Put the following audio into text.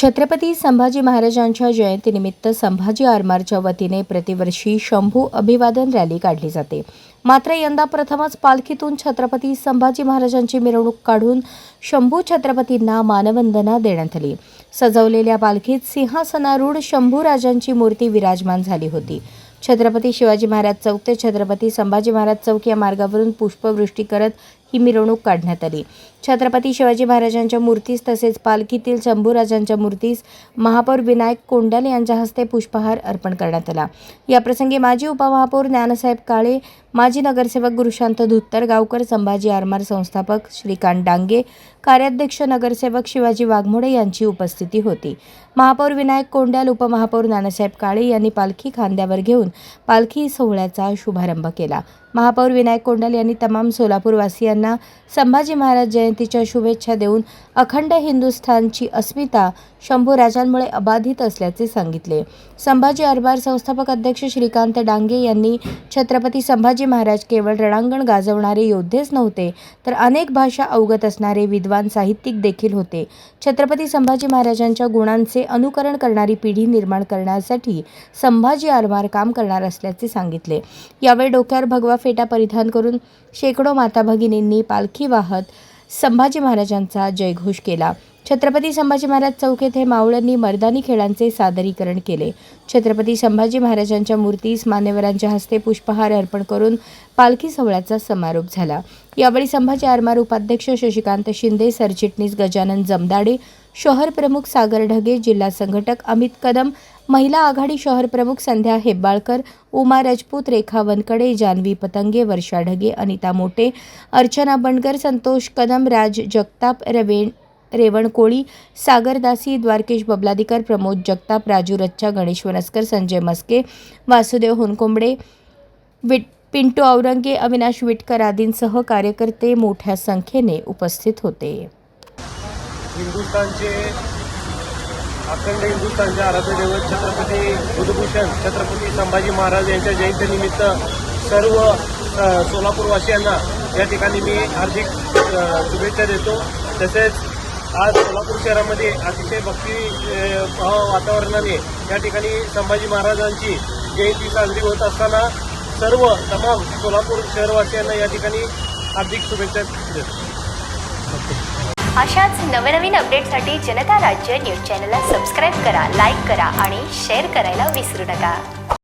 छत्रपती संभाजी महाराजांच्या जयंतीनिमित्त संभाजी आरमारच्या वतीने प्रतिवर्षी शंभू अभिवादन रॅली काढली जाते. मात्र यंदा प्रथमच पालखीतून छत्रपती संभाजी महाराजांची मिरवणूक काढून शंभू छत्रपतींना मानवंदना देण्यात आली. सजवलेल्या पालखीत सिंहासनारूढ शंभू राजांची मूर्ती विराजमान झाली होती. छत्रपती शिवाजी महाराज चौक ते छत्रपती संभाजी महाराज चौक या मार्गावरून पुष्पवृष्टी करत ही मिरवणूक काढण्यात आली. छत्रपती शिवाजी महाराजांच्या मूर्तीस तसेच पालखीतील शंभूराजांच्या मूर्तीस महापौर विनायक कोंडाल यांच्या हस्ते पुष्पहार अर्पण करण्यात आला. याप्रसंगी माजी उपमहापौर ज्ञानसाहेब काळे, माजी नगरसेवक गुरुशांत धुत्तरगावकर, संभाजी आरमार संस्थापक श्रीकांत डांगे, कार्याध्यक्ष नगरसेवक शिवाजी वाघमोडे यांची उपस्थिती होती. महापौर विनायक कोंडाल, उपमहापौर ज्ञानसाहेब काळे यांनी पालखी खांद्यावर घेऊन पालखी सोहळ्याचा शुभारंभ केला. महापौर विनायक कोंडाल यांनी तमाम सोलापूरवासियांना संभाजी महाराज जयंतीच्या शुभेच्छा देऊन अखंड हिंदुस्थानची अस्मिता शंभू राजांमुळे अबाधित असल्याचे सांगितले. संभाजी आरमार संस्थापक अध्यक्ष श्रीकांत डांगे यांनी छत्रपती संभाजी महाराज केवळ रणांगण गाजवणारे योद्धेच नव्हते, तर अनेक भाषा अवगत असणारे विद्वान साहित्यिक देखील होते. छत्रपती संभाजी महाराजांच्या गुणांचे अनुकरण करणारी पिढी निर्माण करण्यासाठी संभाजी आरमार काम करणार असल्याचे सांगितले. यावेळी डोक्यावर भगवा फेटा परिधान करून शेकडो माता भगिनींनी पालखी वाहत संभाजी महाराजांचा जयघोष केला. छत्रपती संभाजी महाराज चौक येथे मावळ्यांनी मर्दानी खेळांचे सादरीकरण केले. छत्रपती संभाजी महाराजांच्या मूर्तीस मान्यवरांच्या हस्ते पुष्पहार अर्पण करून पालखी सोहळ्याचा समारोप झाला. यावेळी संभाजी आरमार उपाध्यक्ष शशिकांत शिंदे, सरचिटणीस गजानन जमदाडे, शहर प्रमुख सागर ढगे, जिल्हा संघटक अमित कदम, महिला आघाडी शहर प्रमुख संध्या हेब्बाळकर, उमा राजपूत, रेखा वनकडे, जानवी पतंगे, वर्षा ढगे, अनिता मोटे, अर्चना बंडकर, संतोष कदम, राज जगताप, रेवण कोळी, सागर दासी, द्वारकेश बबलादीकर, प्रमोद जगताप, राजू रच्चा, गणेश वनस्कर, संजय मस्के, वासुदेव होनकोंबडे, पिंटू औरंगे, अविनाश विटकर आदींसह कार्यकर्ते मोठ्या संख्येने उपस्थित होते. अखंड हिंदुस्थानचे आराध्य दैवत छत्रपती बुधभूषण छत्रपती संभाजी महाराज यांच्या जयंतीनिमित्त सर्व सोलापूरवासियांना या ठिकाणी मी हार्दिक शुभेच्छा देतो. तसेच आज सोलापूर शहरामध्ये अतिशय भक्तिभाव वातावरणाने या ठिकाणी संभाजी महाराजांची जयंती साजरी होत असताना तमाम सोलापूर शहरवासियांना या ठिकाणी हार्दिक शुभेच्छा देतो. अशाच नवनवीन अपडेटसाठी जनता राज्य न्यूज चॅनलला सबस्क्राईब करा, लाईक करा आणि शेअर करायला विसरू नका.